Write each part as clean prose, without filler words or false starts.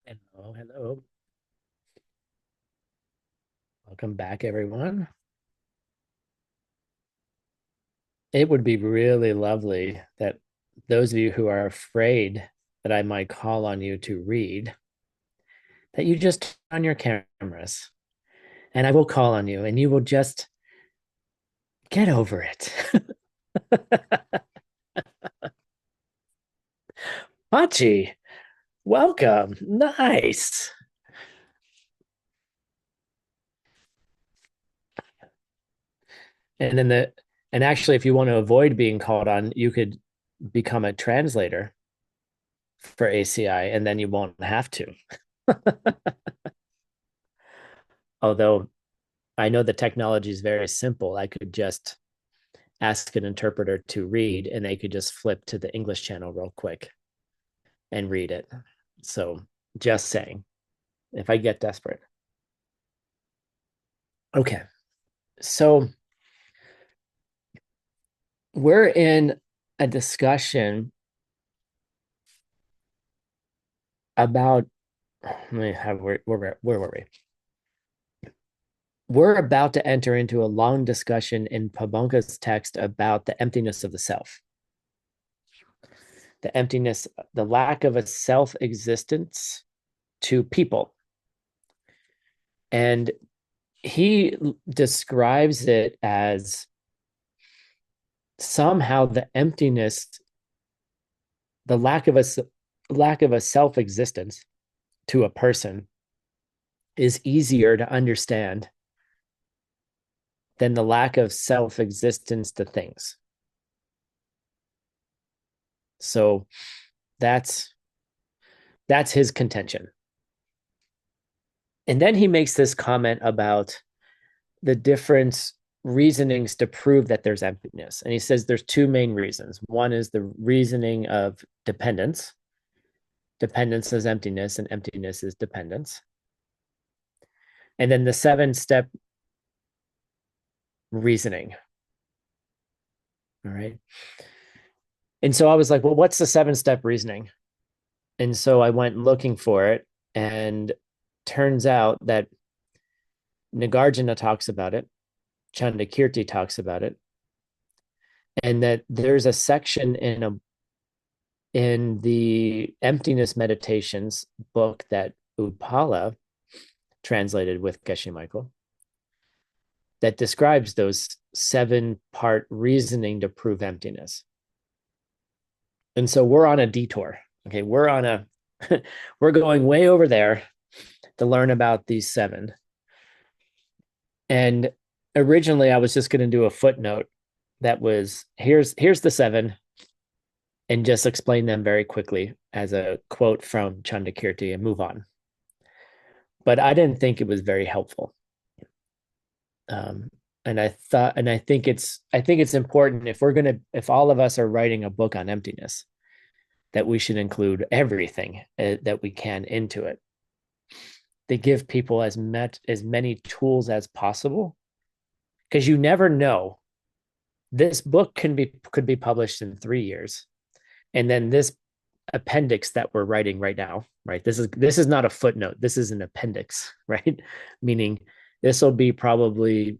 Hello, hello. Welcome back, everyone. It would be really lovely that those of you who are afraid that I might call on you to read, that you just turn on your cameras and I will call on you and you will just get over it. Hachi, welcome. Nice. And then and actually, if you want to avoid being called on, you could become a translator for ACI and then you won't have to. Although I know the technology is very simple. I could just ask an interpreter to read and they could just flip to the English channel real quick and read it. So just saying, if I get desperate. Okay. So we're in a discussion about where were we? We're about to enter into a long discussion in Pabonka's text about the emptiness of the self, the emptiness, the lack of a self existence to people. And he describes it as somehow the emptiness, the lack of a self existence to a person is easier to understand than the lack of self existence to things. So that's that's his contention. And then he makes this comment about the different reasonings to prove that there's emptiness. And he says there's two main reasons. One is the reasoning of dependence. Dependence is emptiness, and emptiness is dependence. And then the 7 step reasoning. All right. And so I was like, well, what's the 7 step reasoning? And so I went looking for it, and turns out that Nagarjuna talks about it, Chandakirti talks about it, and that there's a section in the emptiness meditations book that Upala translated with Geshe Michael that describes those 7-part reasoning to prove emptiness. And so we're on a detour. Okay, we're on a we're going way over there to learn about these 7. And originally I was just going to do a footnote that was here's the 7 and just explain them very quickly as a quote from Chandakirti and move on. But I didn't think it was very helpful. Um, and I think it's important if all of us are writing a book on emptiness, that we should include everything that we can into it. They give people as many tools as possible, because you never know. This book could be published in 3 years, and then this appendix that we're writing right now, right? This is not a footnote. This is an appendix, right? Meaning this will be probably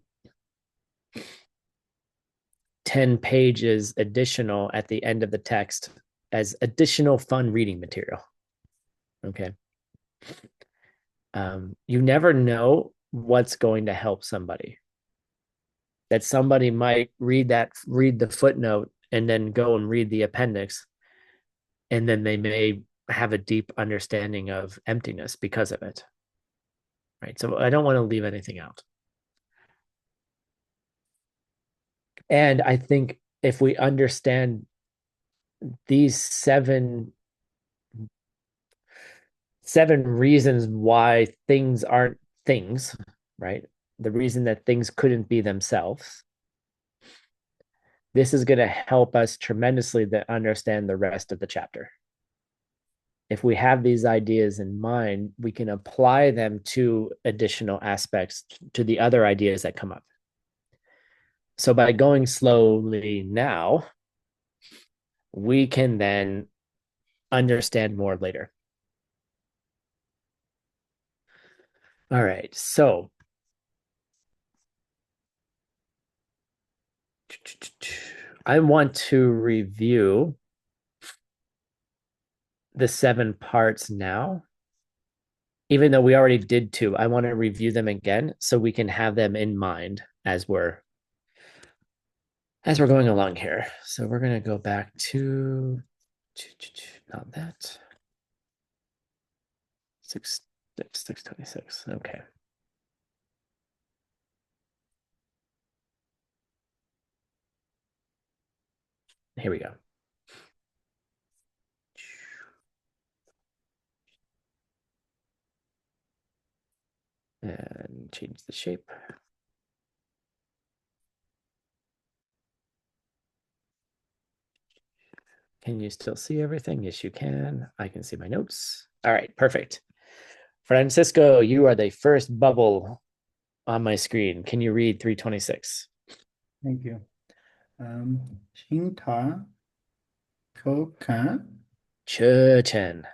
10 pages additional at the end of the text as additional fun reading material. Okay. You never know what's going to help somebody. That somebody might read the footnote and then go and read the appendix, and then they may have a deep understanding of emptiness because of it. Right. So I don't want to leave anything out. And I think if we understand these seven reasons why things aren't things, right? The reason that things couldn't be themselves. This is going to help us tremendously to understand the rest of the chapter. If we have these ideas in mind, we can apply them to additional aspects, to the other ideas that come up. So by going slowly now, we can then understand more later. All right. So I want to review the 7 parts now. Even though we already did 2, I want to review them again so we can have them in mind as we're going along here. So we're going to go back to not that 626. Okay. Here we go. And change the shape. Can you still see everything? Yes, you can. I can see my notes. All right, perfect. Francisco, you are the first bubble on my screen. Can you read 326? Thank you. Shinta Koka Chen.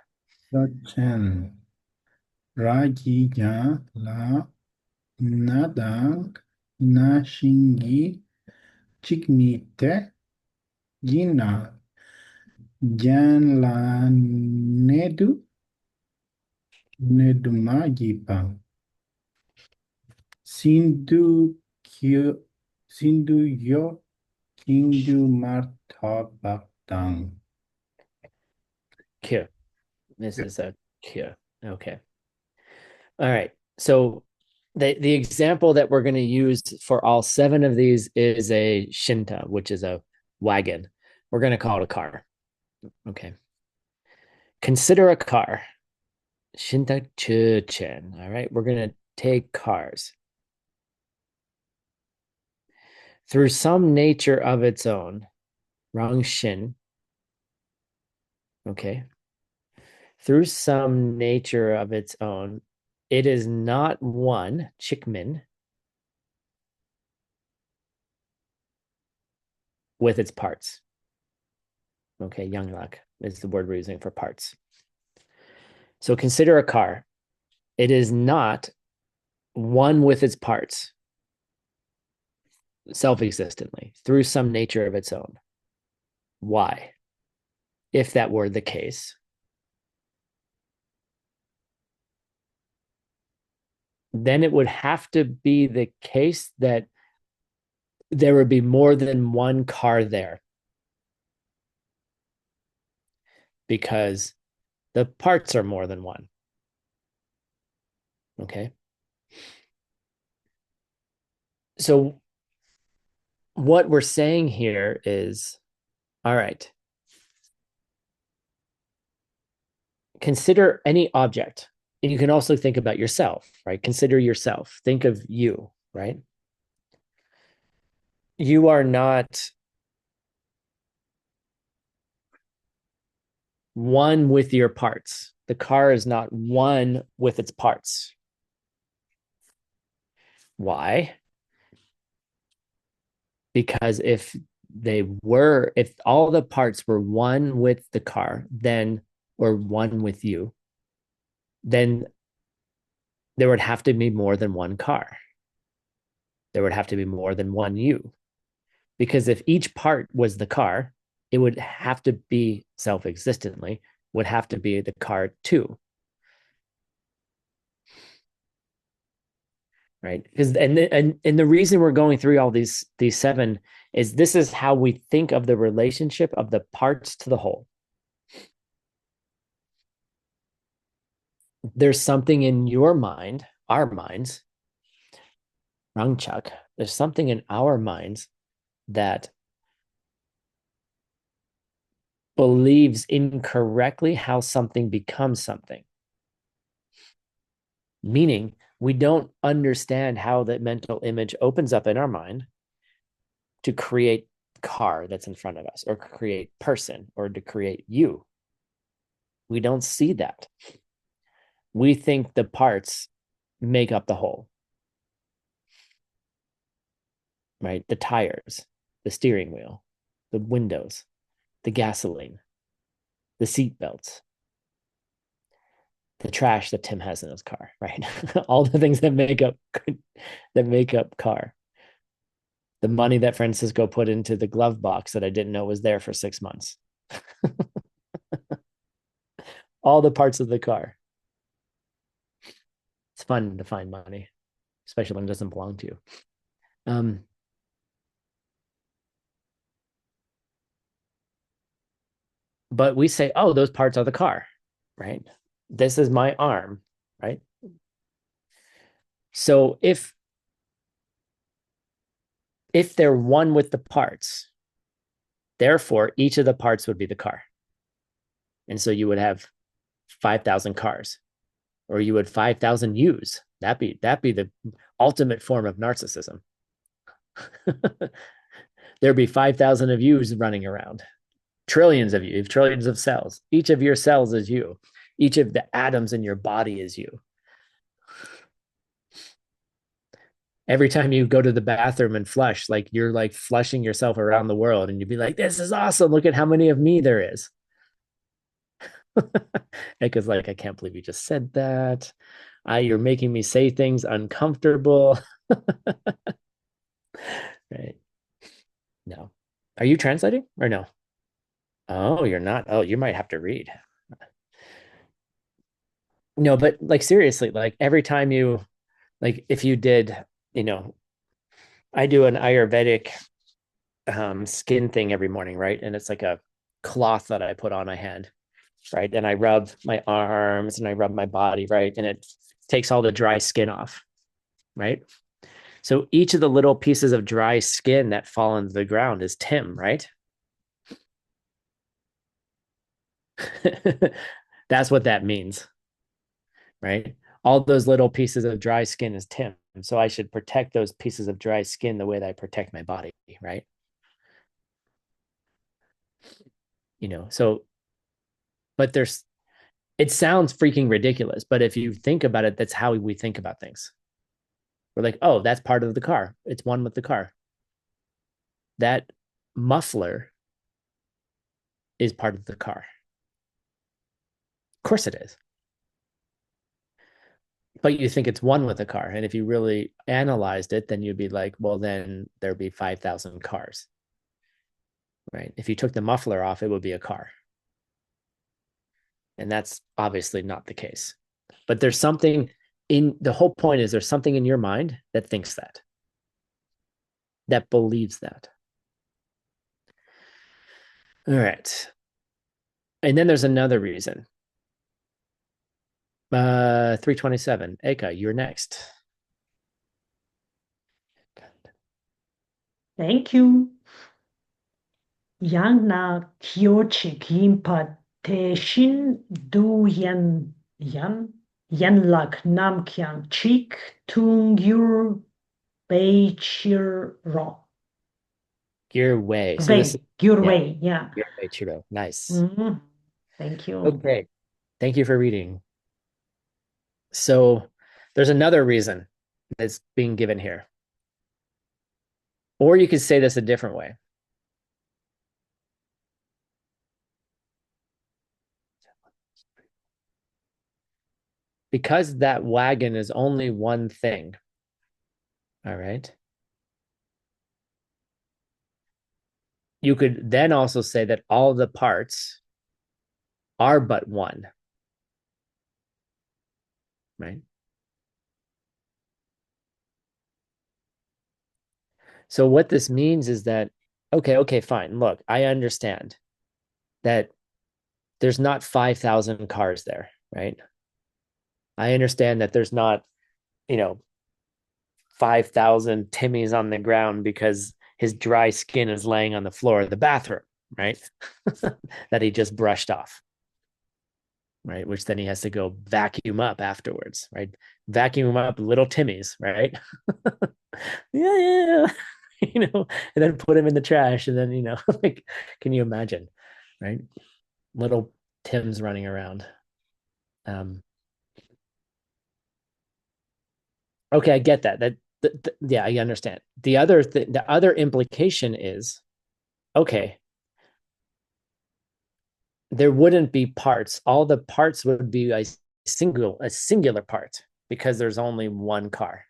Dochen Rajiya La Nadang Nashingi Chikmite Gina Janlanedu Nedumagipa Sindhu Kyo Sindhu Yo Kindu Martabakdang. Q. This is a Q. Okay. All right. So the example that we're going to use for all 7 of these is a Shinta, which is a wagon. We're going to call it a car. Okay. Consider a car. Shinta Chen. All right. We're going to take cars. Through some nature of its own, Rang Shin. Okay. Through some nature of its own, it is not one, Chickmin, with its parts. Okay, Yanglak is the word we're using for parts. So consider a car. It is not one with its parts, self-existently, through some nature of its own. Why? If that were the case, then it would have to be the case that there would be more than one car there, because the parts are more than one. Okay. So what we're saying here is, all right, consider any object. And you can also think about yourself, right? Consider yourself. Think of you, right? You are not one with your parts. The car is not one with its parts. Why? Because if all the parts were one with the car, then, or one with you, then there would have to be more than one car. There would have to be more than one you. Because if each part was the car, it would have to be self-existently, would have to be the car too. Right? Because and the reason we're going through all these 7 is this is how we think of the relationship of the parts to the whole. There's something in your mind, our minds, Rangchak, there's something in our minds that believes incorrectly how something becomes something. Meaning, we don't understand how that mental image opens up in our mind to create car that's in front of us, or create person, or to create you. We don't see that. We think the parts make up the whole, right? The tires, the steering wheel, the windows, the gasoline, the seat belts. the trash that Tim has in his car, right? All the things that make up car. The money that Francisco put into the glove box that I didn't know was there for 6 months. All the parts of the car. It's fun to find money, especially when it doesn't belong to you. Um, but we say, oh, those parts are the car, right? This is my arm, right? So if they're one with the parts, therefore each of the parts would be the car. And so you would have 5,000 cars, or you would 5,000 yous. That'd be the ultimate form of narcissism. There'd be 5,000 of yous running around, trillions of you, trillions of cells. Each of your cells is you. Each of the atoms in your body is you. Every time you go to the bathroom and flush, like you're like flushing yourself around the world, and you'd be like, this is awesome. Look at how many of me there is. Because like, I can't believe you just said that. You're making me say things uncomfortable. Right. No. Are you translating or no? Oh, you're not. Oh, you might have to read. No, but like seriously, like every time you like if you did, you know, I do an Ayurvedic skin thing every morning, right? And it's like a cloth that I put on my hand, right? And I rub my arms and I rub my body, right? And it takes all the dry skin off, right? So each of the little pieces of dry skin that fall into the ground is Tim, right? That's what that means, right? All those little pieces of dry skin is Tim. So I should protect those pieces of dry skin the way that I protect my body, right? So, but it sounds freaking ridiculous, but if you think about it, that's how we think about things. We're like, oh, that's part of the car. It's one with the car. That muffler is part of the car. Of course it is. But you think it's one with the car. And if you really analyzed it, then you'd be like, well, then there'd be 5,000 cars, right? If you took the muffler off, it would be a car. And that's obviously not the case. But there's something the whole point is there's something in your mind that thinks that believes that. All right. And then there's another reason. 327. Eka, you're next. Thank you. Yang na kyochi kimpa teshin du yan lak nam kyang chik tung yur bei chir ro. Your way. So this is Your way, yeah. Your way, Chiro. Nice. Mm-hmm. Thank you. Okay. Thank you for reading. So there's another reason that's being given here. Or you could say this a different way. Because that wagon is only one thing, all right? You could then also say that all the parts are but one, right? So what this means is that, okay, fine. Look, I understand that there's not 5,000 cars there, right? I understand that there's not, 5,000 Timmys on the ground because his dry skin is laying on the floor of the bathroom, right? That he just brushed off, right? Which then he has to go vacuum up afterwards, right? Vacuum up little Timmys, right? yeah. And then put him in the trash. And then, like, can you imagine, right? Little Tims running around. Okay, I get that. Yeah, I understand. The other implication is, okay, there wouldn't be parts. All the parts would be singular part because there's only one car.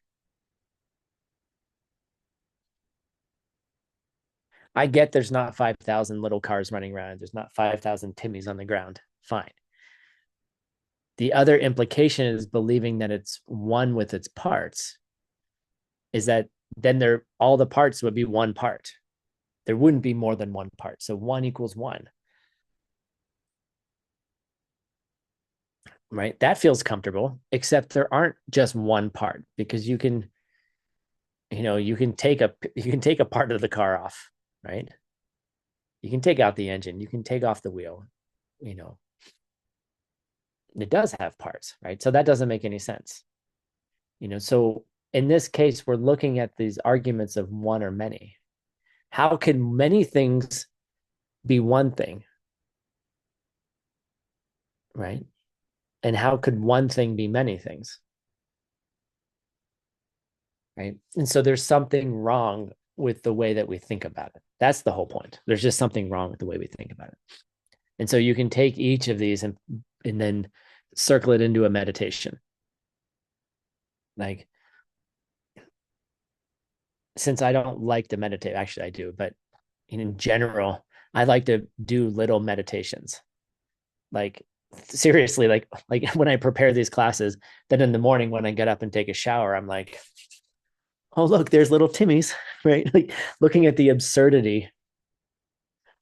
I get there's not 5,000 little cars running around. There's not 5,000 Timmys on the ground. Fine. The other implication is believing that it's one with its parts is that then all the parts would be one part. There wouldn't be more than one part. So 1 equals 1. Right? That feels comfortable, except there aren't just one part because you can take a part of the car off, right? You can take out the engine, you can take off the wheel, it does have parts, right? So that doesn't make any sense. So in this case, we're looking at these arguments of one or many. How can many things be one thing? Right? And how could one thing be many things? Right? And so there's something wrong with the way that we think about it. That's the whole point. There's just something wrong with the way we think about it. And so you can take each of these and then circle it into a meditation. Like, since I don't like to meditate, actually I do, but in general, I like to do little meditations. Like, seriously, like when I prepare these classes, then in the morning when I get up and take a shower, I'm like, oh, look, there's little Timmys, right? Like looking at the absurdity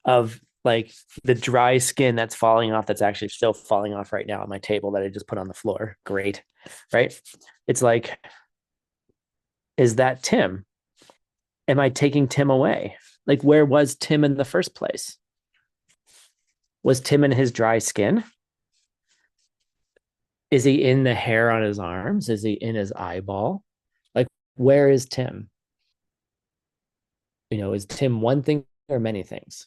of like the dry skin that's falling off, that's actually still falling off right now on my table that I just put on the floor. Great, right? It's like, is that Tim? Am I taking Tim away? Like, where was Tim in the first place? Was Tim in his dry skin? Is he in the hair on his arms? Is he in his eyeball? Like, where is Tim? Is Tim one thing or many things?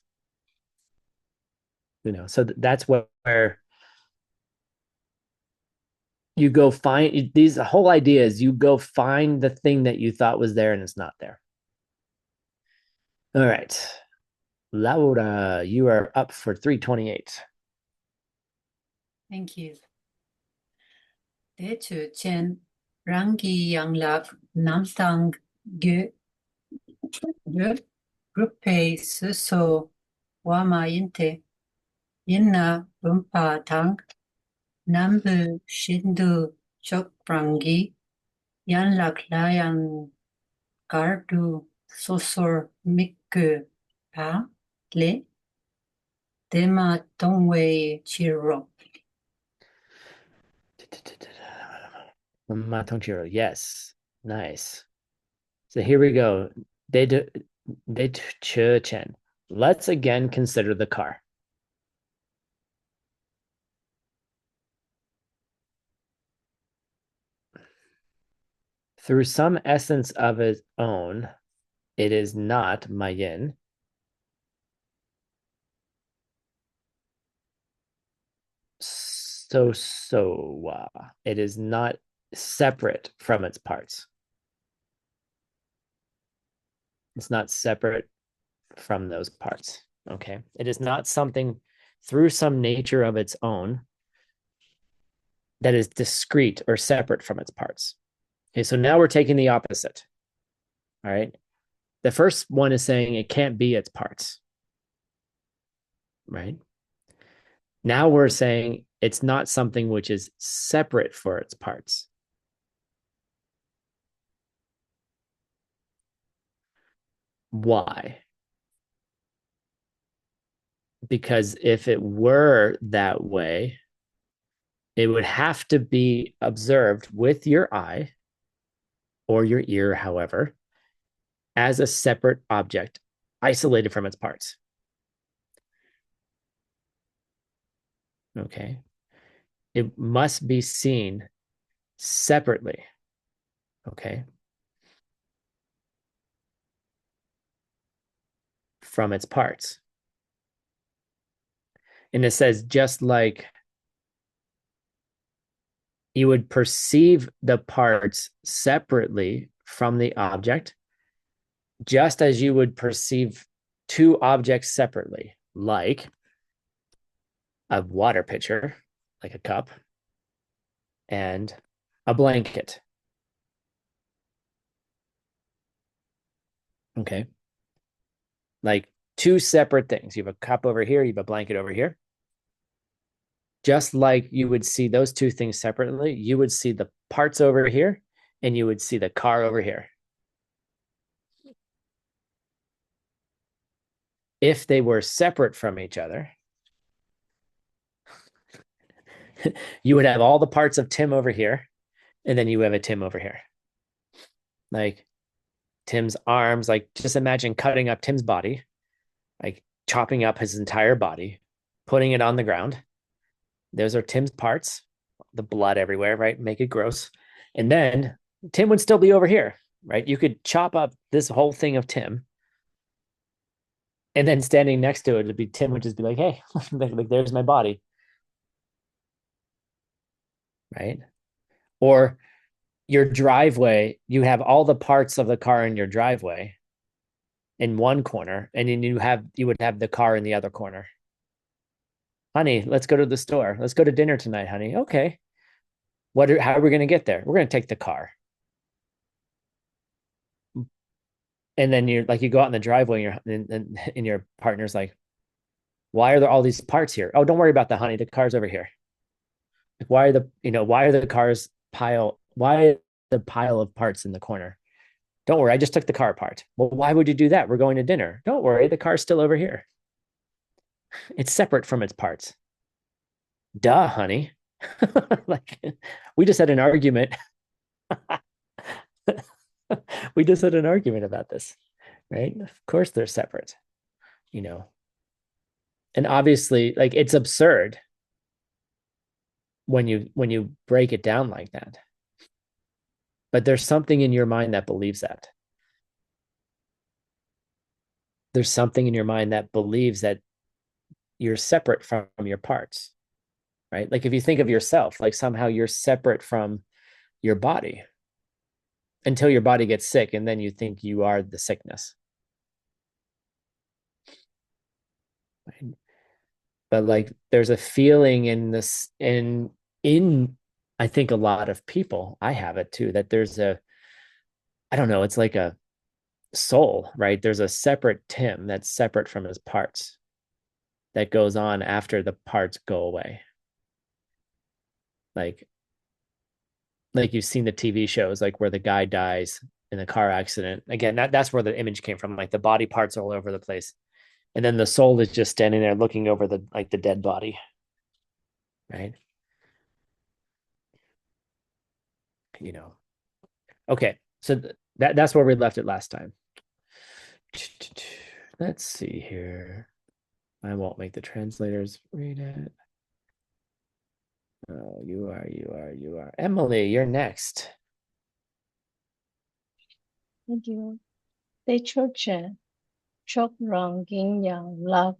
So that's where you go find these whole ideas. You go find the thing that you thought was there and it's not there. All right. Laura, you are up for 328. Thank you. 대추 chen rangi 양락 남상 교 grup에 스소 와마인테 인나 분파 당 남부 신두 쪽랑기 양락 라양 가르두 소솔 미크 파레 데마 동웨이 치로. Matonchiro, yes. Nice. So here we go. Chen. Let's again consider the car. Through some essence of its own, it is not mayin. It is not separate from its parts. It's not separate from those parts. Okay. It is not something through some nature of its own that is discrete or separate from its parts. Okay. So now we're taking the opposite. All right. The first one is saying it can't be its parts. Right. Now we're saying it's not something which is separate for its parts. Why? Because if it were that way, it would have to be observed with your eye or your ear, however, as a separate object, isolated from its parts. Okay. It must be seen separately. Okay. From its parts. And it says, just like you would perceive the parts separately from the object, just as you would perceive two objects separately, like a water pitcher, like a cup, and a blanket. Okay. Like two separate things. You have a cup over here, you have a blanket over here. Just like you would see those two things separately, you would see the parts over here and you would see the car over here. If they were separate from each other, you would have all the parts of Tim over here, and then you have a Tim over here. Like Tim's arms, like just imagine cutting up Tim's body, like chopping up his entire body, putting it on the ground. Those are Tim's parts, the blood everywhere, right? Make it gross. And then Tim would still be over here, right? You could chop up this whole thing of Tim. And then standing next to it would be Tim would just be like, hey, like there's my body. Right. Or your driveway, you have all the parts of the car in your driveway in one corner, and then you would have the car in the other corner. Honey, let's go to the store. Let's go to dinner tonight, honey. Okay. How are we going to get there? We're going to take the car. And then you go out in the driveway and your partner's like, why are there all these parts here? Oh, don't worry about that, honey. The car's over here. Why are the cars why the pile of parts in the corner? Don't worry, I just took the car apart. Well, why would you do that? We're going to dinner. Don't worry, the car's still over here. It's separate from its parts. Duh, honey. Like we just had an argument. We just had an argument about this, right? Of course they're separate, And obviously, like it's absurd when you break it down like that. But there's something in your mind that believes that. There's something in your mind that believes that you're separate from your parts, right? Like if you think of yourself, like somehow you're separate from your body until your body gets sick, and then you think you are the sickness. Right? But like there's a feeling in this, in I think a lot of people, I have it too, that there's I don't know, it's like a soul, right? There's a separate Tim that's separate from his parts that goes on after the parts go away. Like you've seen the TV shows, like where the guy dies in a car accident. Again, that's where the image came from, like the body parts all over the place. And then the soul is just standing there looking over the dead body. Right. Okay. So that's where we left it last time. Let's see here. I won't make the translators read it. Oh, you are. Emily, you're next. Thank you. They church chok rong ging yang la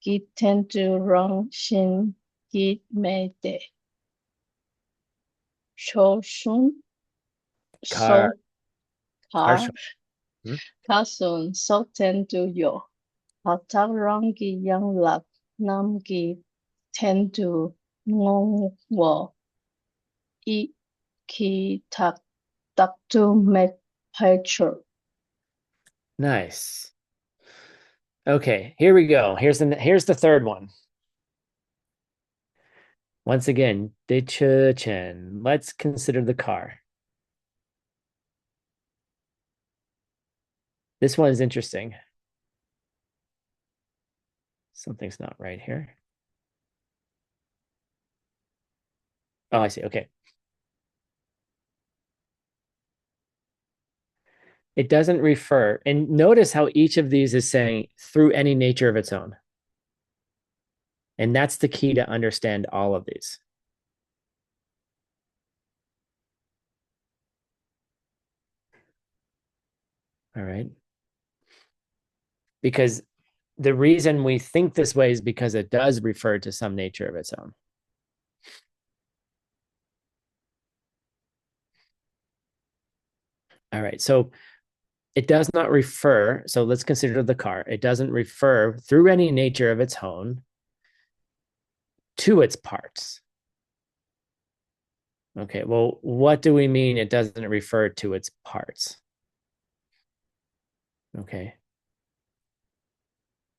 gi ten tu rong shin gi me de. Cho shun so car kasun so ten tu yo. Hata rong gi yang la nam gi ten tu ngong wo. I ki tak tu me picture. Nice. Okay, here we go. Here's the third one. Once again, de chen. Let's consider the car. This one is interesting. Something's not right here. Oh, I see. Okay. It doesn't refer, and notice how each of these is saying through any nature of its own. And that's the key to understand all of these. All right. Because the reason we think this way is because it does refer to some nature of its own. All right. So it does not refer. So let's consider the car. It doesn't refer through any nature of its own to its parts. Okay, well, what do we mean it doesn't refer to its parts? Okay.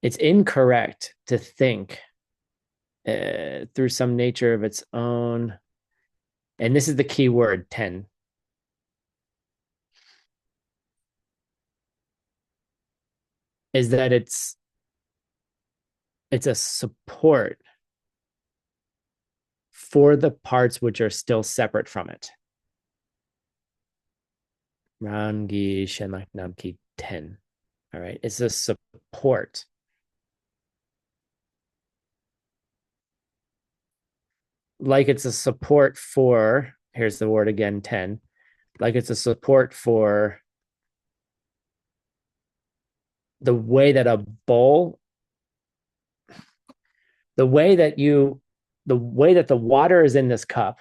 It's incorrect to think through some nature of its own, and this is the key word, 10. Is that it's a support for the parts which are still separate from it. Rangi Shemak Namki 10. All right. It's a support. Like it's a support for, here's the word again, 10. Like it's a support for the way that a bowl, the way that the water is in this cup.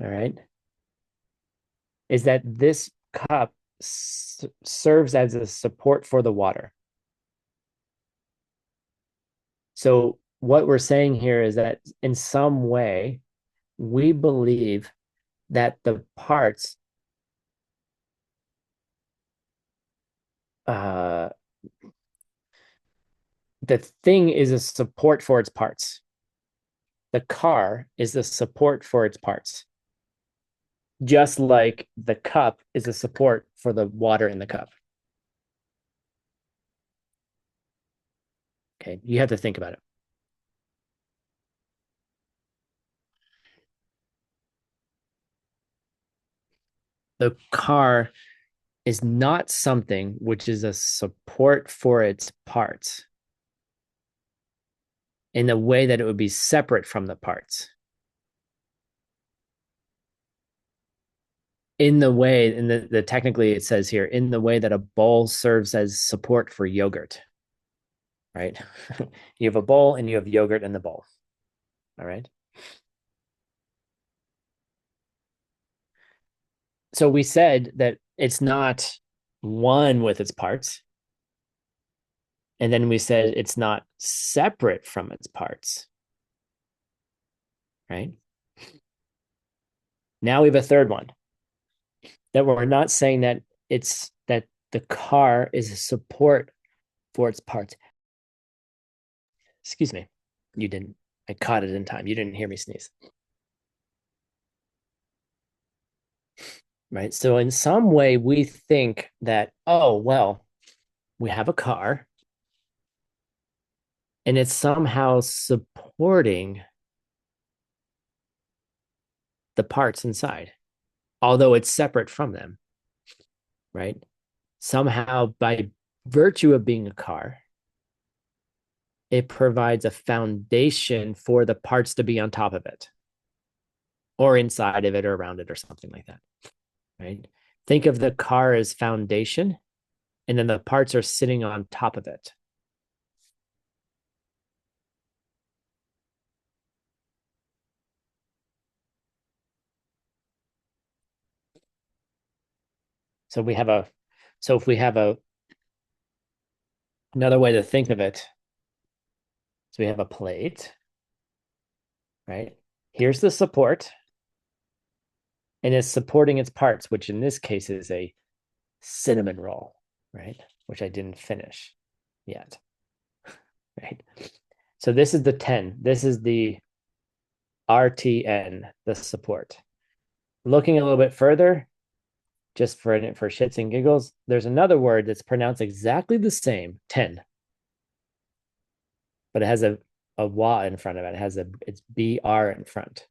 All right. Is that this cup serves as a support for the water. So what we're saying here is that in some way, we believe that the parts the thing is a support for its parts. The car is a support for its parts. Just like the cup is a support for the water in the cup. Okay, you have to think about it. The car is not something which is a support for its parts in a way that it would be separate from the parts. In the way, in the technically it says here, in the way that a bowl serves as support for yogurt, right? You have a bowl and you have yogurt in the bowl, all right? So we said that it's not one with its parts. And then we said it's not separate from its parts, right? Now we have a third one, that we're not saying that it's that the car is a support for its parts. Excuse me. You didn't. I caught it in time. You didn't hear me sneeze. Right? So in some way we think that, oh, well, we have a car and it's somehow supporting the parts inside, although it's separate from them, right? Somehow by virtue of being a car, it provides a foundation for the parts to be on top of it or inside of it or around it or something like that, right? Think of the car as foundation and then the parts are sitting on top of it. So if we have another way to think of it, so we have a plate, right? Here's the support, and it's supporting its parts, which in this case is a cinnamon roll, right? Which I didn't finish yet, right? So this is the 10. This is the RTN, the support. Looking a little bit further, just for shits and giggles, there's another word that's pronounced exactly the same, 10. But it has a wa in front of it. It's BR in front.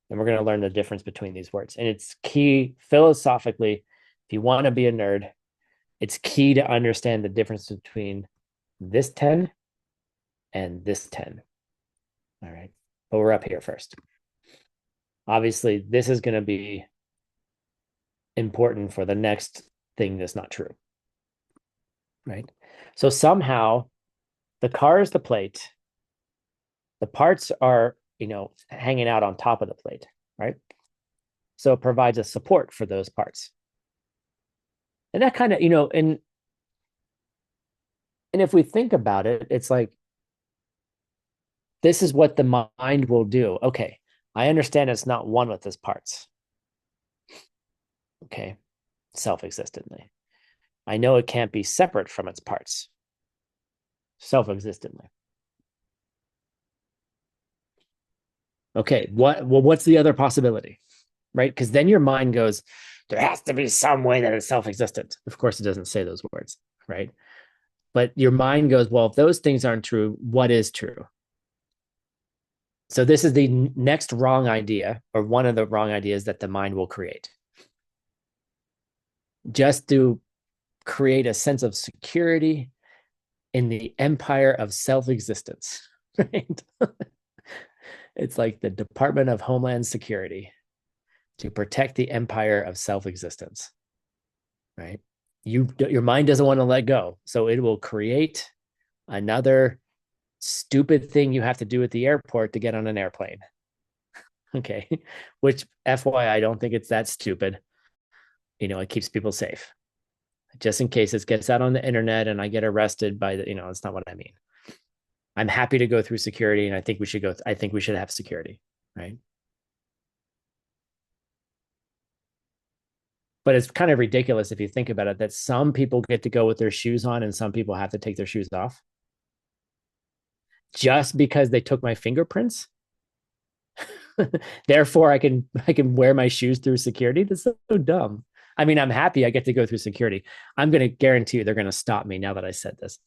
And we're going to learn the difference between these words. And it's key philosophically, if you want to be a nerd, it's key to understand the difference between this 10 and this 10. All right. But we're up here first. Obviously, this is going to be important for the next thing that's not true. Right? So somehow the car is the plate. The parts are, hanging out on top of the plate, right? So it provides a support for those parts. And that kind of, and if we think about it, it's like, this is what the mind will do. Okay, I understand it's not one with its parts. Okay, self-existently. I know it can't be separate from its parts, self-existently. Okay, what's the other possibility, right? Because then your mind goes, there has to be some way that it's self-existent. Of course, it doesn't say those words, right? But your mind goes, well, if those things aren't true, what is true? So this is the next wrong idea, or one of the wrong ideas that the mind will create. Just to create a sense of security in the empire of self-existence, right? It's like the Department of Homeland Security to protect the empire of self-existence, right? Your mind doesn't want to let go, so it will create another stupid thing you have to do at the airport to get on an airplane. Okay, which FYI, I don't think it's that stupid. It keeps people safe, just in case it gets out on the internet and I get arrested by the, it's not what I mean. I'm happy to go through security, and I think we should have security, right? But it's kind of ridiculous if you think about it, that some people get to go with their shoes on and some people have to take their shoes off just because they took my fingerprints. Therefore, I can wear my shoes through security. That's so dumb. I mean, I'm happy I get to go through security. I'm going to guarantee you they're going to stop me now that I said this.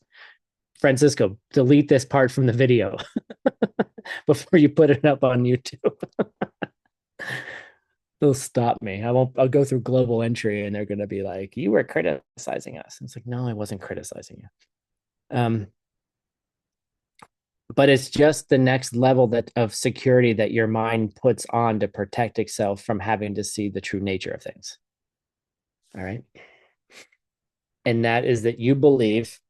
Francisco, delete this part from the video before you put it up on YouTube. They'll stop me. I'll go through global entry and they're going to be like, you were criticizing us. It's like, no, I wasn't criticizing you. But it's just the next level of security that your mind puts on to protect itself from having to see the true nature of things. All right. And that is that you believe,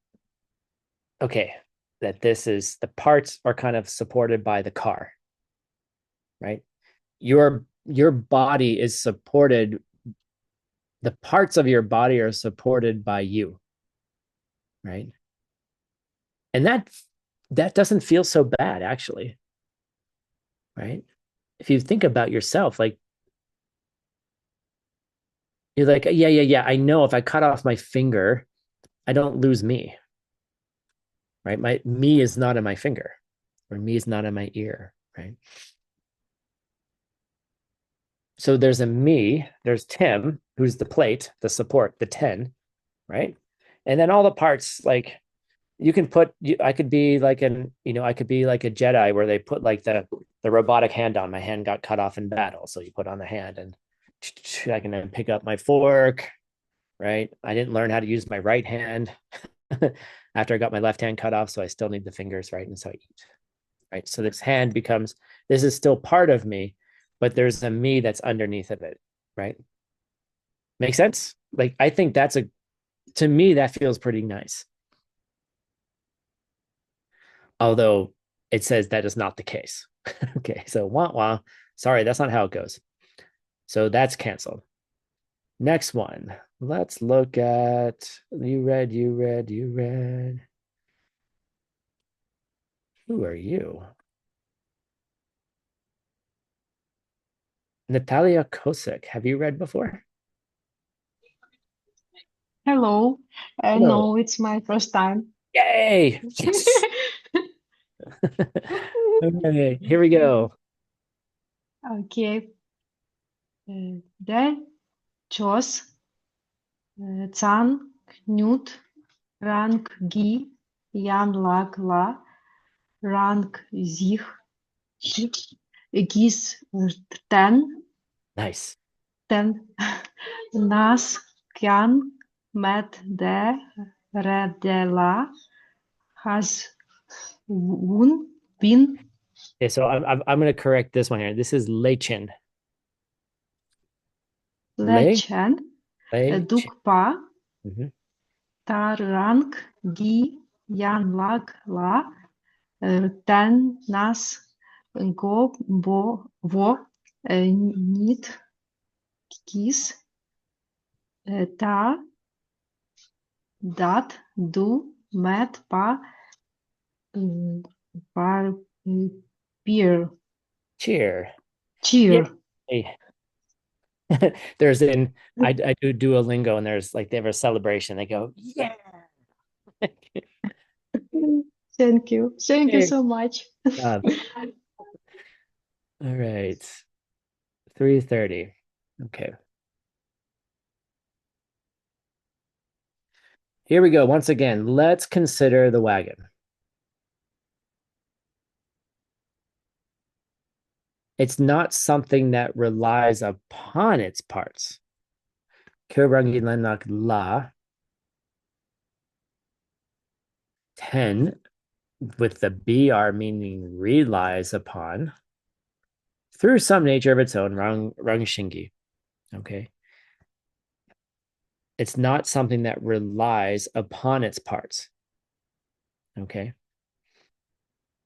okay, that the parts are kind of supported by the car, right? Your body is supported, the parts of your body are supported by you, right? And that doesn't feel so bad, actually, right? If you think about yourself, like, you're like, yeah, I know if I cut off my finger, I don't lose me, right? My me is not in my finger, or me is not in my ear, right? So there's a me, there's Tim, who's the plate, the support, the 10, right? And then all the parts, like, you can put, I could be like I could be like a Jedi where they put like the robotic hand on. My hand got cut off in battle, so you put on the hand and I can then pick up my fork, right? I didn't learn how to use my right hand after I got my left hand cut off, so I still need the fingers, right? And so I eat, right? So this hand becomes, this is still part of me, but there's a me that's underneath of it, right? Make sense? Like, I think to me, that feels pretty nice. Although it says that is not the case. Okay, so wah. Sorry, that's not how it goes. So that's canceled. Next one. Let's look at you read. Who are you? Natalia Kosik. Have you read before? Hello. Hello. No, it's my first time. Yay! Yes. Okay, here we go. Okay. Der Chos Chan Knut Rang Gi Yan Lag La Rang Zich Gis Nice. Ten Nas Kyan Met De Redela Has Wun Bin Okay, so I'm going to correct this one here. This is Lechen. Lechen Lechen. Dukpa Mhm. Tarang Gi Yan Lag La Ten Nas Go Bo Vo Nit Kis Ta Dat Du Met Pa Par Peer. Cheer. cheer. Hey. There's I do Duolingo, and there's like they have a celebration. They go, yeah. Thank you. Thank you so much. All right. 3:30. Okay. Here we go. Once again, let's consider the wagon. It's not something that relies upon its parts. Kyorangi lenak la 10 with the BR meaning relies upon through some nature of its own, rang shingi. Okay. It's not something that relies upon its parts. Okay.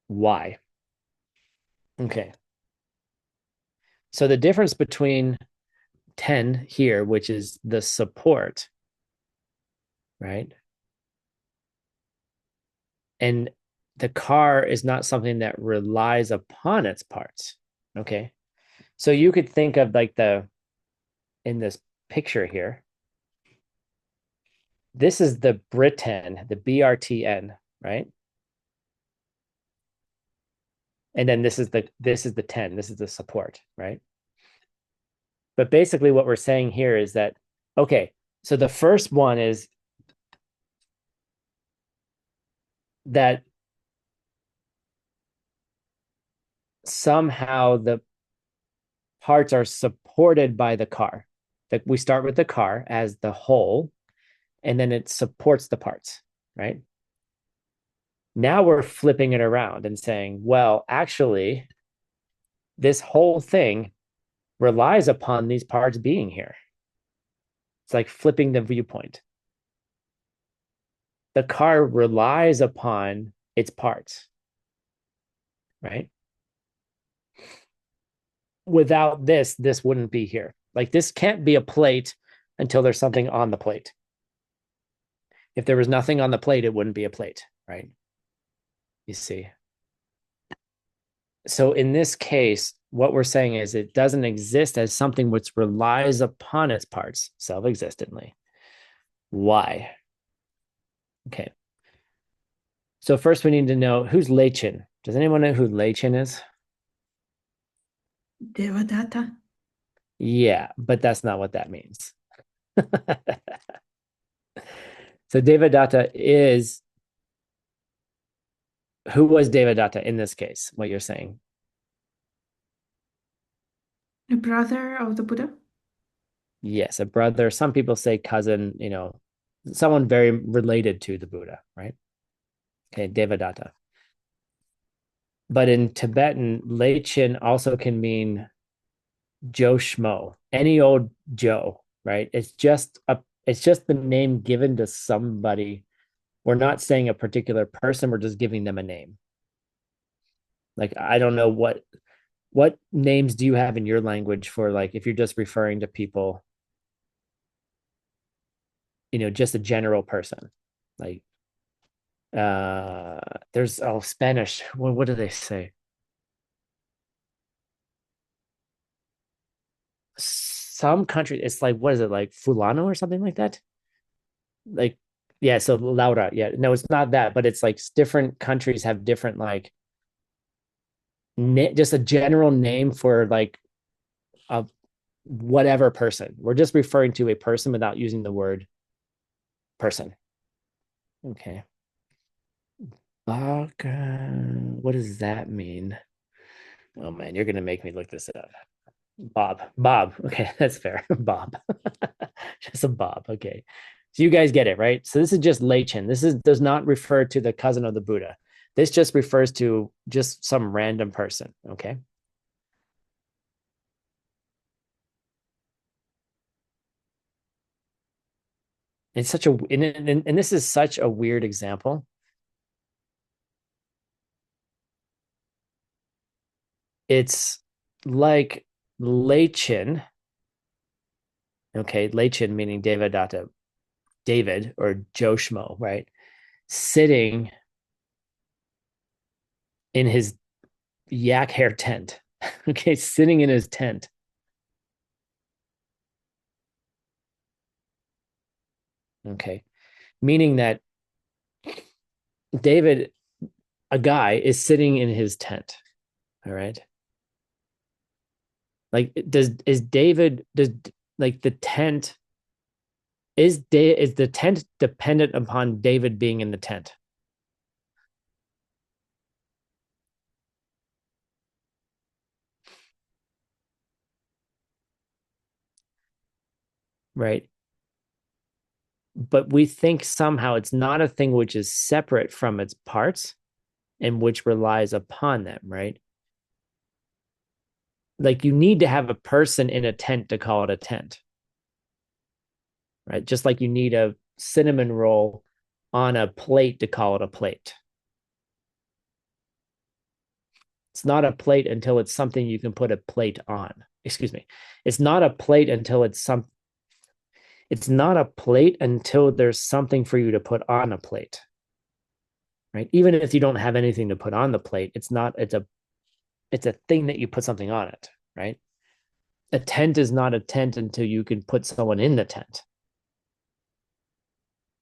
Why? Okay. So the difference between 10 here, which is the support, right? And the car is not something that relies upon its parts. Okay. So you could think of like in this picture here, this is the Britain, the BRTN, right? And then this is the 10, this is the support, right? But basically what we're saying here is that, okay, so the first one is that somehow the parts are supported by the car. That we start with the car as the whole, and then it supports the parts, right? Now we're flipping it around and saying, well, actually, this whole thing relies upon these parts being here. It's like flipping the viewpoint. The car relies upon its parts, right? Without this wouldn't be here. Like this can't be a plate until there's something on the plate. If there was nothing on the plate, it wouldn't be a plate, right? You see. So in this case, what we're saying is it doesn't exist as something which relies upon its parts self-existently. Why? Okay. So first we need to know who's Leichin. Does anyone know who Leichin is? Devadatta. Yeah, but that's not what that means. So Devadatta is, who was Devadatta in this case, what you're saying? A brother of the Buddha? Yes, a brother. Some people say cousin, someone very related to the Buddha, right? Okay, Devadatta. But in Tibetan, Leichin also can mean Joe Schmo, any old Joe, right? It's just the name given to somebody. We're not saying a particular person, we're just giving them a name. Like, I don't know what names do you have in your language for, like, if you're just referring to people, just a general person. Like there's Spanish. What do they say? Some countries, it's like, what is it, like fulano or something like that? Like, yeah, so Laura. Yeah, no, it's not that, but it's like different countries have different, like, just a general name for like a whatever person. We're just referring to a person without using the word person. Okay. What does that mean? Oh man, you're gonna make me look this up. Bob. Okay, that's fair. Bob. Just a Bob. Okay. So you guys get it, right? So this is just Leichin. This does not refer to the cousin of the Buddha. This just refers to just some random person. Okay. It's such a and this is such a weird example. It's like Leichin. Okay, Leichin meaning Devadatta, David or Joe Schmo, right? Sitting in his yak hair tent Okay, sitting in his tent. Okay, meaning that David, a guy, is sitting in his tent. All right. Like, does like the tent is the tent dependent upon David being in the tent? Right. But we think somehow it's not a thing which is separate from its parts and which relies upon them, right? Like, you need to have a person in a tent to call it a tent, right? Just like you need a cinnamon roll on a plate to call it a plate. It's not a plate until it's something you can put a plate on. Excuse me. It's not a plate until it's not a plate until there's something for you to put on a plate. Right? Even if you don't have anything to put on the plate, it's a thing that you put something on it, right? A tent is not a tent until you can put someone in the tent,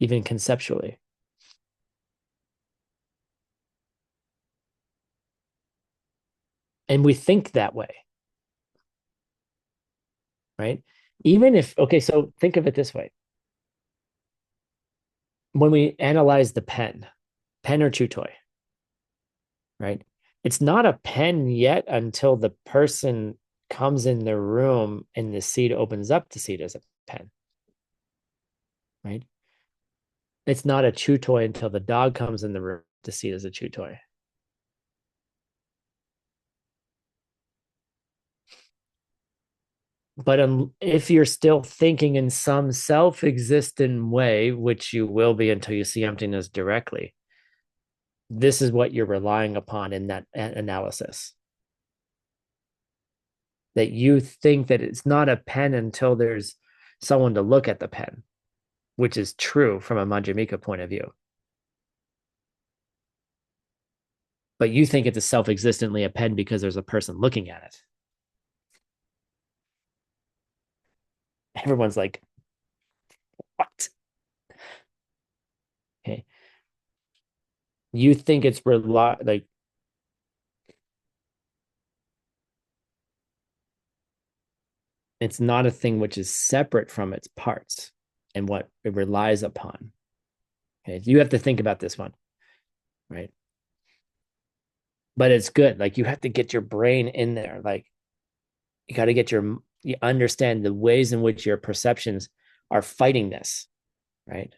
even conceptually. And we think that way, right? Even if, okay, so think of it this way. When we analyze the pen or chew toy, right? It's not a pen yet until the person comes in the room and the seed opens up to see it as a pen, right? It's not a chew toy until the dog comes in the room to see it as a chew toy. But if you're still thinking in some self-existent way, which you will be until you see emptiness directly, this is what you're relying upon in that analysis. That you think that it's not a pen until there's someone to look at the pen, which is true from a Madhyamika point of view. But you think it's a self-existently a pen because there's a person looking at it. Everyone's like, what? Okay. You think it's like it's not a thing which is separate from its parts and what it relies upon. Okay. You have to think about this one, right? But it's good. Like, you have to get your brain in there. Like, you got to get you understand the ways in which your perceptions are fighting this, right?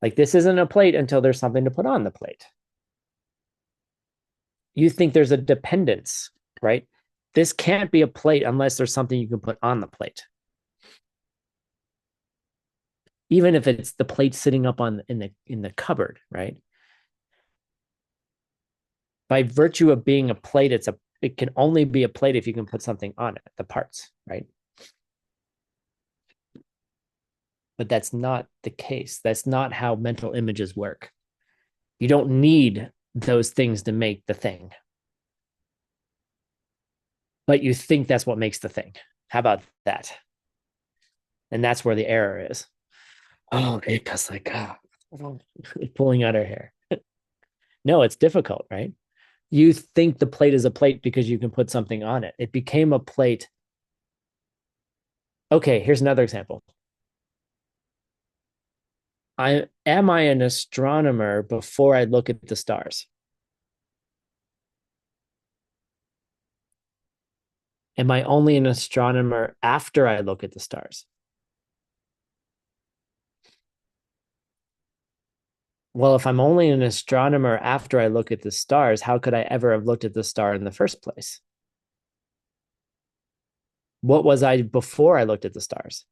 Like, this isn't a plate until there's something to put on the plate. You think there's a dependence, right? This can't be a plate unless there's something you can put on the plate. Even if it's the plate sitting up in the cupboard, right? By virtue of being a plate, it can only be a plate if you can put something on it, the parts, right? But that's not the case. That's not how mental images work. You don't need those things to make the thing. But you think that's what makes the thing. How about that? And that's where the error is. Oh, Eka's like, pulling out her hair. No, it's difficult, right? You think the plate is a plate because you can put something on it. It became a plate. Okay, here's another example. Am I an astronomer before I look at the stars? Am I only an astronomer after I look at the stars? Well, if I'm only an astronomer after I look at the stars, how could I ever have looked at the star in the first place? What was I before I looked at the stars?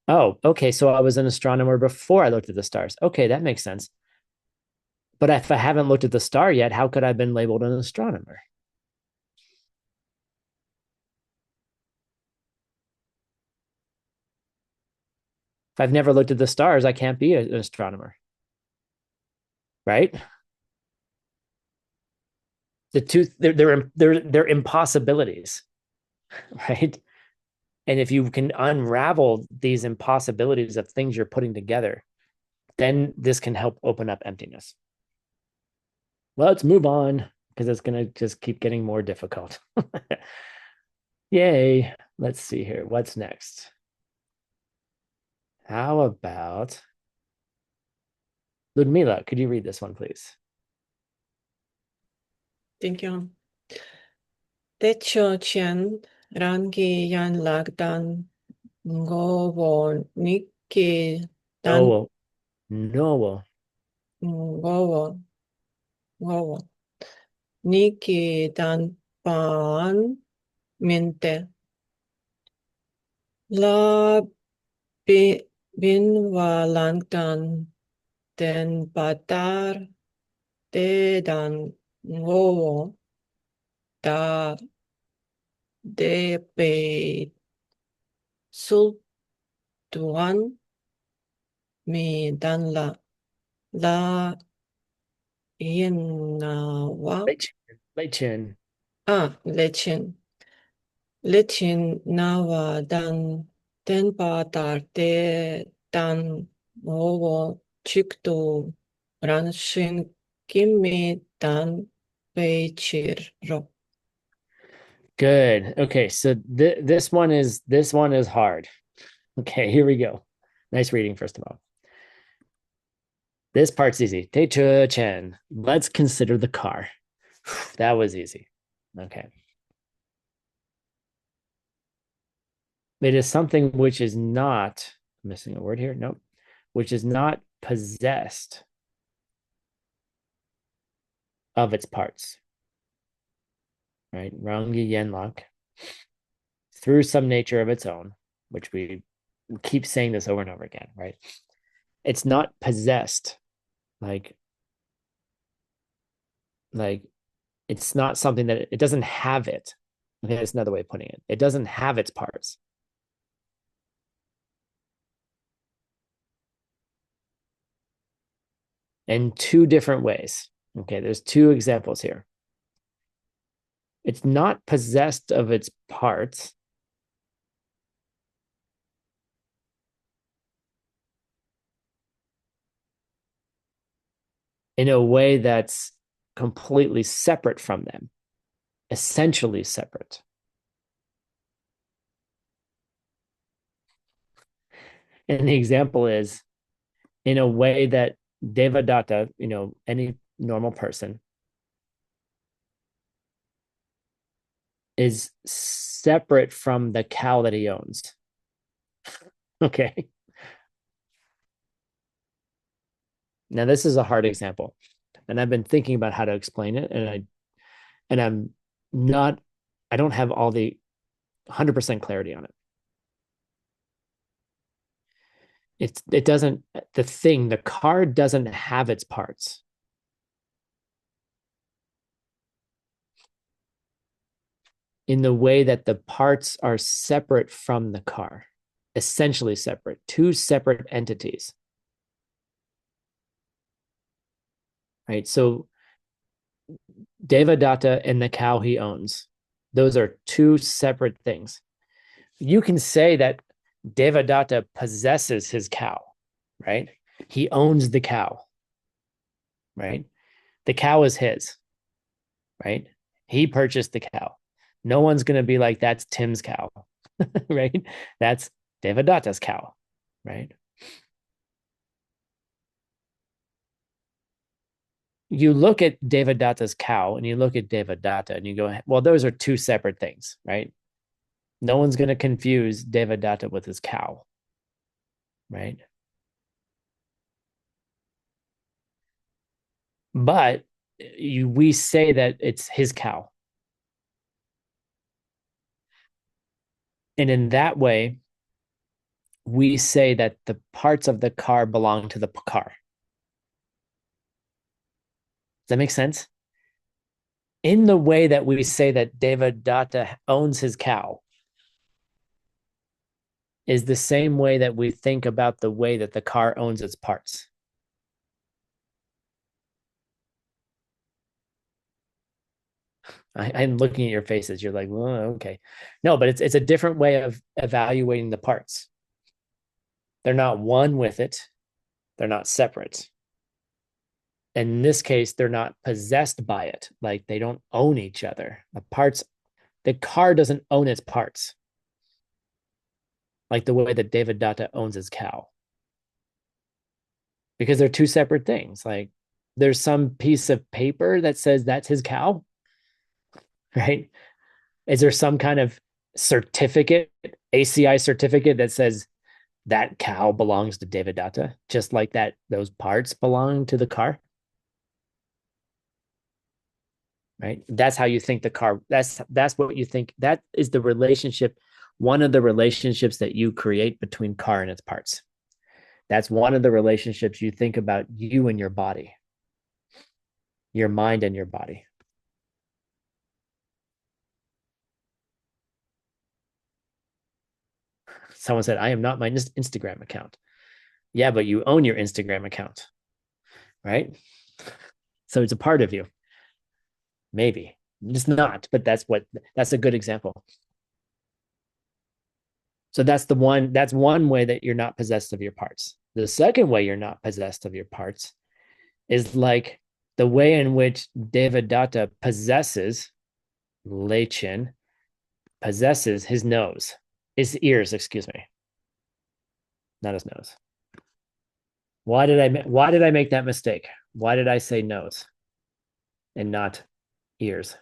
Oh, okay. So I was an astronomer before I looked at the stars. Okay, that makes sense. But if I haven't looked at the star yet, how could I have been labeled an astronomer? If I've never looked at the stars, I can't be an astronomer. right? The two, they're impossibilities, right? And if you can unravel these impossibilities of things you're putting together, then this can help open up emptiness. Let's move on because it's going to just keep getting more difficult. Yay. Let's see here. What's next? How about Ludmila? Could you read this one, please? Thank you. Techo chen rangi yan lagdan ngovo niki dan No. ngovo ngovo niki dan pan mente la bin walangdan den batar de dan ngovo da de pe sultuan mi dan la Yenawa. Lechen. Lechin nawa dan tenpa tarte dan mowo chikto ranshin kimi dan peichiro. Good. Okay, so this one is hard. Okay, here we go. Nice reading, first of all. This part's easy. Teichu Chen. Let's consider the car. That was easy. Okay. It is something which is not, I'm missing a word here. Nope. Which is not possessed of its parts. Right? Rangi Yenlok. Through some nature of its own, which we keep saying this over and over again, right? It's not possessed. Like it's not something that it doesn't have it. Okay, that's another way of putting it. It doesn't have its parts. In two different ways. Okay, there's two examples here. It's not possessed of its parts. In a way that's completely separate from them, essentially separate. And the example is in a way that Devadatta, any normal person, is separate from the cow that he owns. Okay. Now this is a hard example, and I've been thinking about how to explain it, and I don't have all the 100% clarity on it. The car doesn't have its parts. In the way that the parts are separate from the car, essentially separate, two separate entities. Right? So Devadatta and the cow he owns, those are two separate things. You can say that Devadatta possesses his cow, right? He owns the cow, right? The cow is his, right? He purchased the cow. No one's going to be like, that's Tim's cow, right? That's Devadatta's cow, right? You look at Devadatta's cow and you look at Devadatta and you go, well, those are two separate things, right? No one's going to confuse Devadatta with his cow, right? But we say that it's his cow. And in that way, we say that the parts of the car belong to the car. Does that make sense? In the way that we say that Devadatta owns his cow is the same way that we think about the way that the car owns its parts. I'm looking at your faces. You're like, well, okay. No, but it's a different way of evaluating the parts. They're not one with it. They're not separate. In this case, they're not possessed by it. Like they don't own each other. The car doesn't own its parts. Like the way that David Datta owns his cow. Because they're two separate things. Like there's some piece of paper that says that's his cow, right? Is there some kind of certificate, ACI certificate that says that cow belongs to David Datta, just like that those parts belong to the car? Right? That's how you think the car, that's what you think. That is the relationship, one of the relationships that you create between car and its parts. That's one of the relationships you think about you and your body, your mind and your body. Someone said, I am not my Instagram account. Yeah, but you own your Instagram account, right? So it's a part of you. Maybe it's not, but that's a good example. So that's one way that you're not possessed of your parts. The second way you're not possessed of your parts is like the way in which Devadatta possesses, Lechin possesses his nose, his ears, excuse me, not his nose. Why did I make that mistake? Why did I say nose and not ears?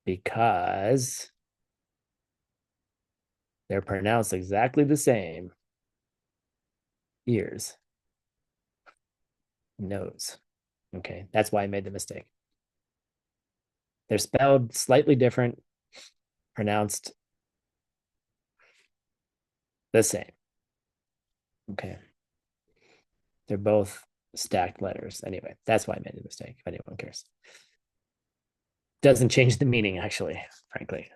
Because they're pronounced exactly the same. Ears. Nose. Okay, that's why I made the mistake. They're spelled slightly different, pronounced the same. Okay. They're both stacked letters. Anyway, that's why I made the mistake, if anyone cares. Doesn't change the meaning, actually, frankly.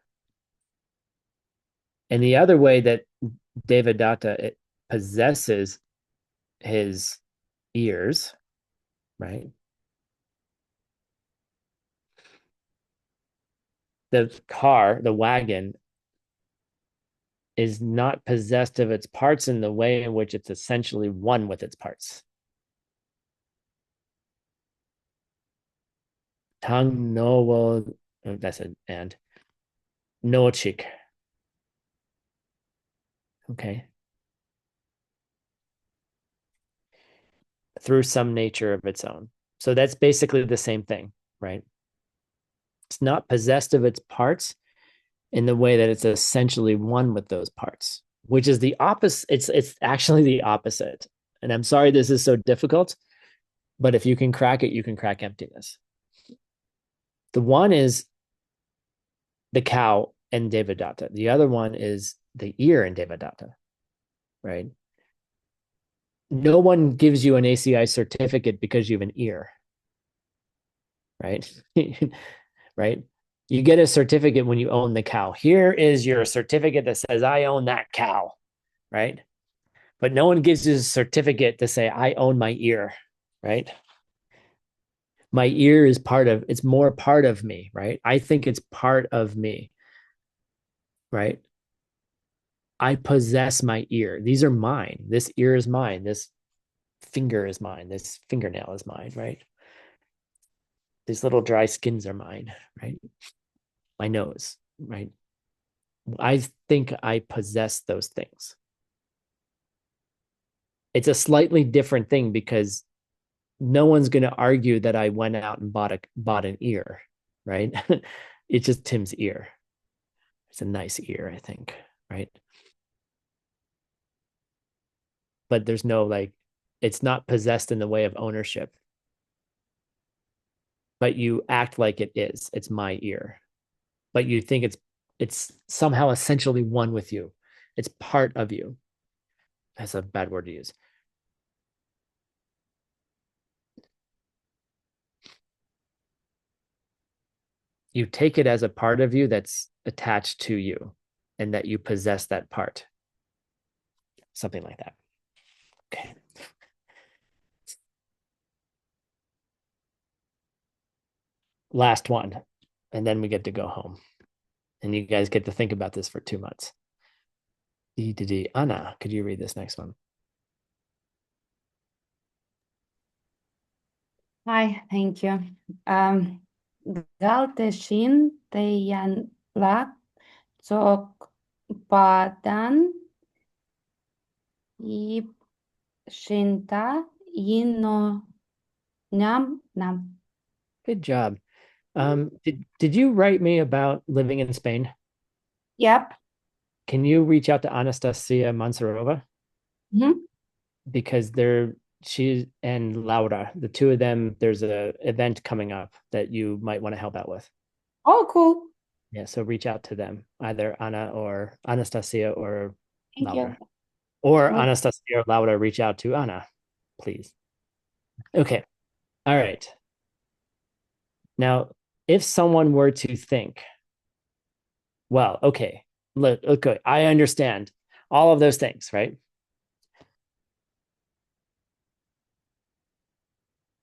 And the other way that Devadatta possesses his ears, right? The car, the wagon, is not possessed of its parts in the way in which it's essentially one with its parts. Tang no, that's an and. No chick. Okay. Through some nature of its own. So that's basically the same thing, right? It's not possessed of its parts in the way that it's essentially one with those parts, which is the opposite. It's actually the opposite. And I'm sorry this is so difficult, but if you can crack it, you can crack emptiness. The one is the cow and Devadatta. The other one is the ear in Devadatta, right? No one gives you an ACI certificate because you have an ear, right? Right? You get a certificate when you own the cow. Here is your certificate that says I own that cow, right? But no one gives you a certificate to say I own my ear, right? My ear is it's more part of me, right? I think it's part of me, right? I possess my ear. These are mine. This ear is mine. This finger is mine. This fingernail is mine, right? These little dry skins are mine, right? My nose, right? I think I possess those things. It's a slightly different thing because no one's going to argue that I went out and bought an ear, right? It's just Tim's ear. It's a nice ear, I think, right? But there's no it's not possessed in the way of ownership. But you act like it is. It's my ear. But you think it's somehow essentially one with you. It's part of you. That's a bad word to use. You take it as a part of you that's attached to you and that you possess that part. Something like that. Okay. last one, and then we get to go home. And you guys get to think about this for 2 months. Anna, could you read this next one? Hi, thank you. Galteshin teyan lak sok padan ip shinta yino nam nam. Good job. Did you write me about living in Spain? Yep. Can you reach out to Anastasia Mansurova? Mhm. Because she and Laura, the two of them, there's a event coming up that you might want to help out with. Oh, cool. Yeah, so reach out to them, either Anna or Anastasia or Thank Laura. you. Or Well- Anastasia or Laura, reach out to Anna, please. Okay. All right. Now, if someone were to think, well, okay, look, okay, I understand all of those things, right?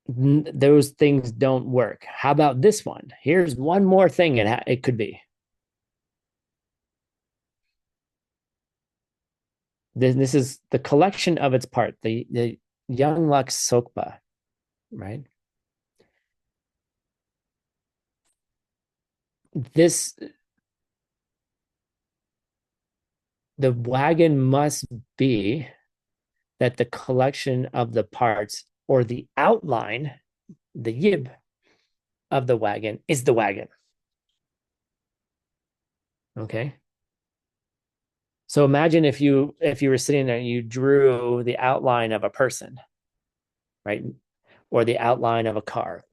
Those things don't work. How about this one? Here's one more thing it could be. This is the collection of its part, the Young Lux Sokpa, right? The wagon must be that the collection of the parts or the outline, the yib of the wagon is the wagon. Okay. So imagine if you were sitting there and you drew the outline of a person, right? Or the outline of a car,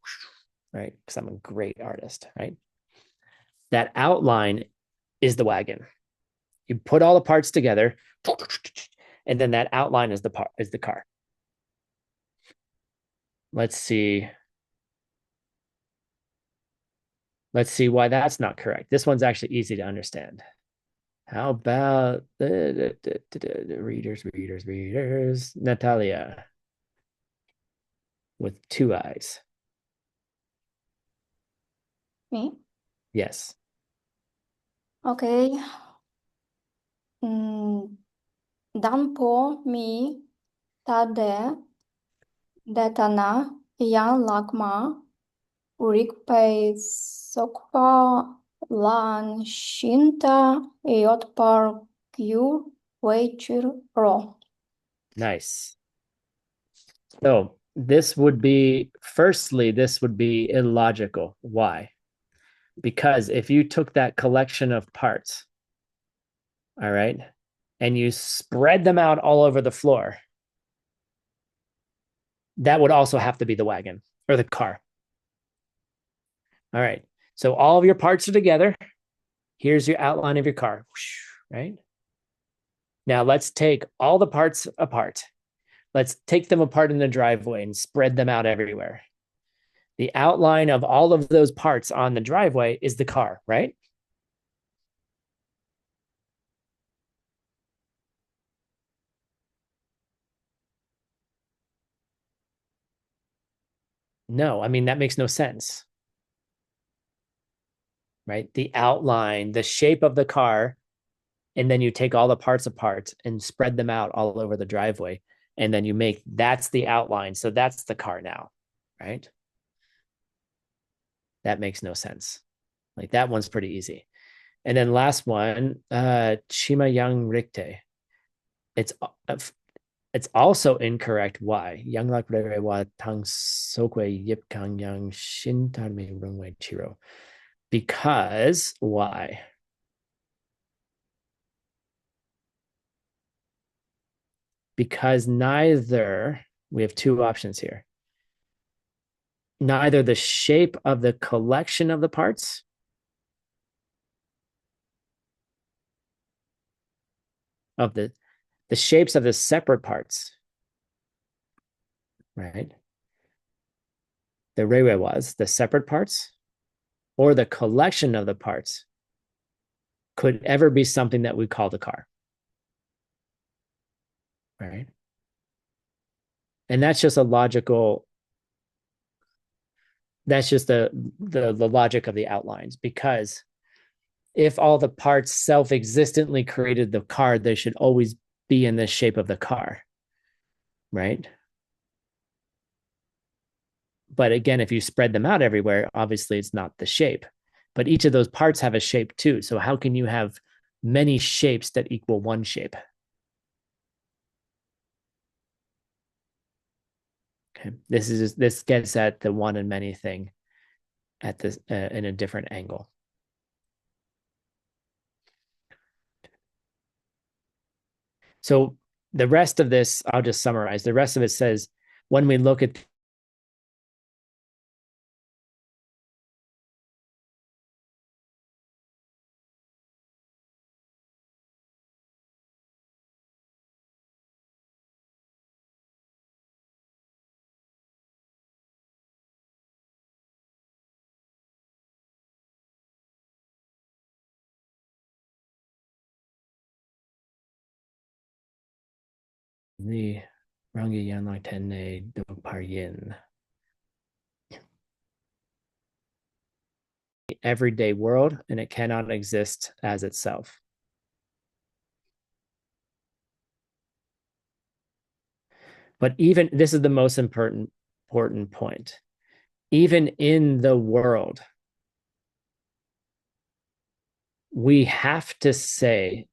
right? Because I'm a great artist, right? That outline is the wagon. You put all the parts together, and then that outline is the car. Let's see. Let's see why that's not correct. This one's actually easy to understand. How about the readers? Natalia with 2 eyes. Me? Yes. Okay. Dan po mi tade detana yan lakma urikpei sokpa lan shinta iot par kyu weichir ro. Nice. So this would be illogical. Why? Because if you took that collection of parts, all right, and you spread them out all over the floor, that would also have to be the wagon or the car. All right. So all of your parts are together. Here's your outline of your car, right? Now let's take all the parts apart. Let's take them apart in the driveway and spread them out everywhere. The outline of all of those parts on the driveway is the car, right? No, I mean, that makes no sense, right? The outline, the shape of the car, and then you take all the parts apart and spread them out all over the driveway. And then that's the outline. So that's the car now, right? That makes no sense. Like that one's pretty easy. And then last one, Chima Yang Rikte. It's also incorrect. Why? Yang lak rere wa tang sokwe yip kang yang shin tanme rungwe chiro. Because why? Because we have 2 options here. Neither the shape of the collection of the parts of the shapes of the separate parts, right? The rewe was the separate parts or the collection of the parts could ever be something that we call the car, right? And that's just a logical That's just the logic of the outlines, because if all the parts self-existently created the car, they should always be in the shape of the car, right? But again, if you spread them out everywhere, obviously it's not the shape. But each of those parts have a shape too. So how can you have many shapes that equal one shape? Okay, this gets at the one and many thing at this in a different angle. So the rest of this, I'll just summarize. The rest of it says, when we look at the Rangi Yanlai Tenne Do Paryin, everyday world, and it cannot exist as itself. But even this is the most important point. Even in the world, we have to say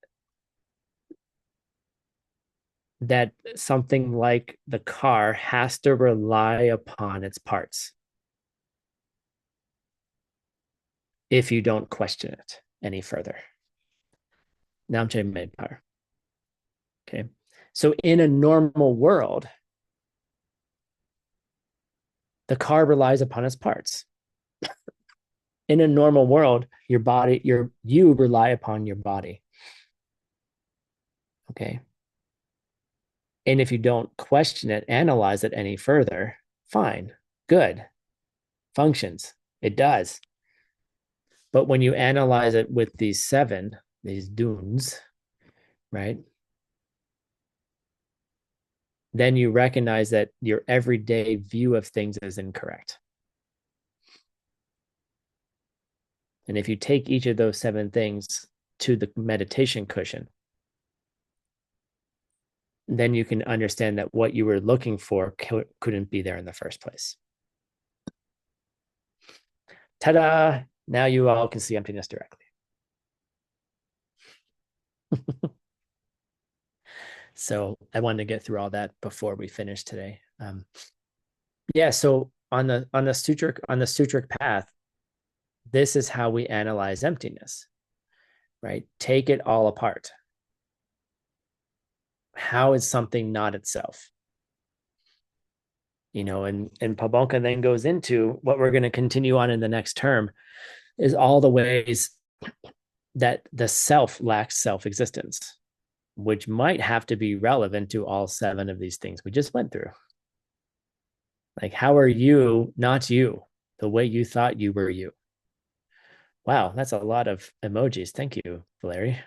that something like the car has to rely upon its parts if you don't question it any further. Namche made power. Okay. So in a normal world, the car relies upon its parts. In a normal world, your body, you rely upon your body. Okay. And if you don't question it, analyze it any further, fine, good, functions, it does. But when you analyze it with these 7, these dunes, right? Then you recognize that your everyday view of things is incorrect. And if you take each of those 7 things to the meditation cushion, then you can understand that what you were looking for couldn't be there in the first place. Ta-da! Now you all can see emptiness directly. So I wanted to get through all that before we finish today. Yeah, so on the sutric path, this is how we analyze emptiness, right? Take it all apart. How is something not itself? You know, and Pabonka then goes into what we're going to continue on in the next term is all the ways that the self lacks self-existence, which might have to be relevant to all 7 of these things we just went through. Like, how are you not you, the way you thought you were you? Wow, that's a lot of emojis. Thank you, Valerie.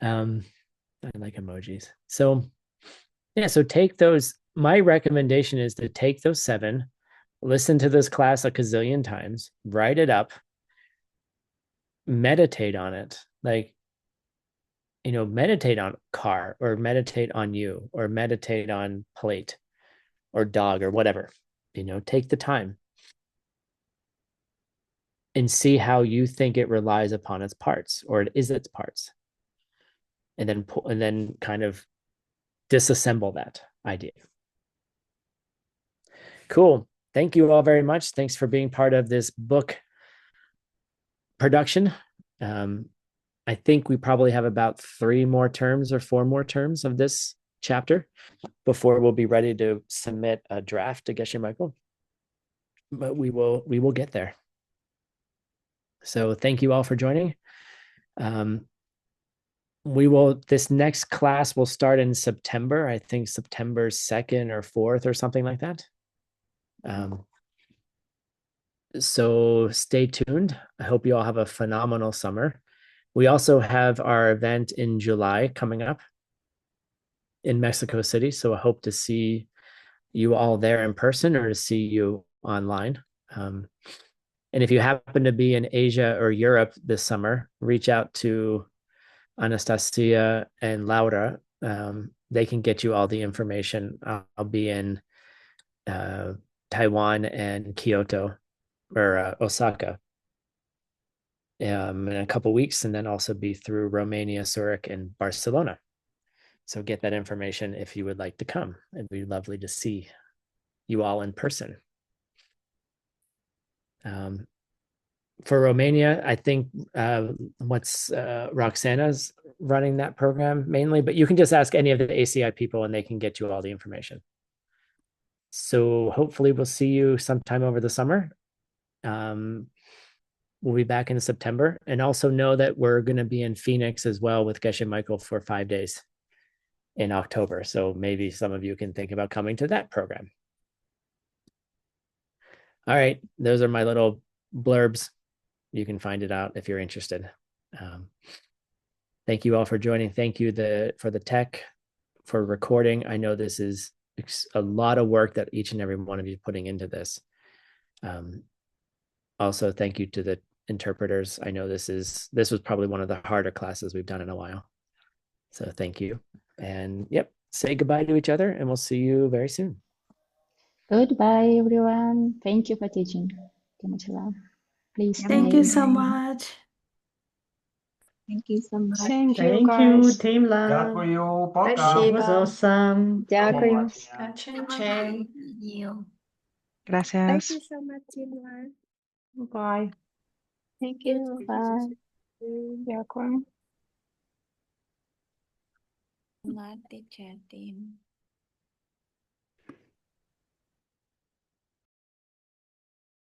I like emojis. So yeah, so take those. My recommendation is to take those 7, listen to this class a gazillion times, write it up, meditate on it. Like, you know, meditate on car, or meditate on you, or meditate on plate or dog or whatever. You know, take the time and see how you think it relies upon its parts, or it is its parts. And then kind of disassemble that idea. Cool. Thank you all very much. Thanks for being part of this book production. I think we probably have about 3 more terms or 4 more terms of this chapter before we'll be ready to submit a draft to Geshe Michael. But we will get there. So thank you all for joining. This next class will start in September. I think September 2nd or 4th or something like that. So stay tuned. I hope you all have a phenomenal summer. We also have our event in July coming up in Mexico City. So I hope to see you all there in person or to see you online. And if you happen to be in Asia or Europe this summer, reach out to Anastasia and Laura. They can get you all the information. I'll be in Taiwan and Kyoto or Osaka in a couple weeks, and then also be through Romania, Zurich, and Barcelona. So get that information if you would like to come. It'd be lovely to see you all in person. For Romania, I think Roxana's running that program mainly, but you can just ask any of the ACI people and they can get you all the information. So hopefully we'll see you sometime over the summer. We'll be back in September, and also know that we're going to be in Phoenix as well with Geshe Michael for 5 days in October. So maybe some of you can think about coming to that program. All right, those are my little blurbs. You can find it out if you're interested. Thank you all for joining. Thank you for the tech, for recording. I know this is a lot of work that each and every one of you putting into this. Also, thank you to the interpreters. I know this was probably one of the harder classes we've done in a while. So thank you. And yep, say goodbye to each other and we'll see you very soon. Goodbye, everyone. Thank you for teaching. Much love. Please Thank you stay. so much. Thank you so much. Thank you, Thank you, guys. Team Love. Дякую, пока. It was awesome. Дякую. Chen. Gracias. Thank you so much, Timur. Bye. Thank you. Bye. Дякую. Teacher team.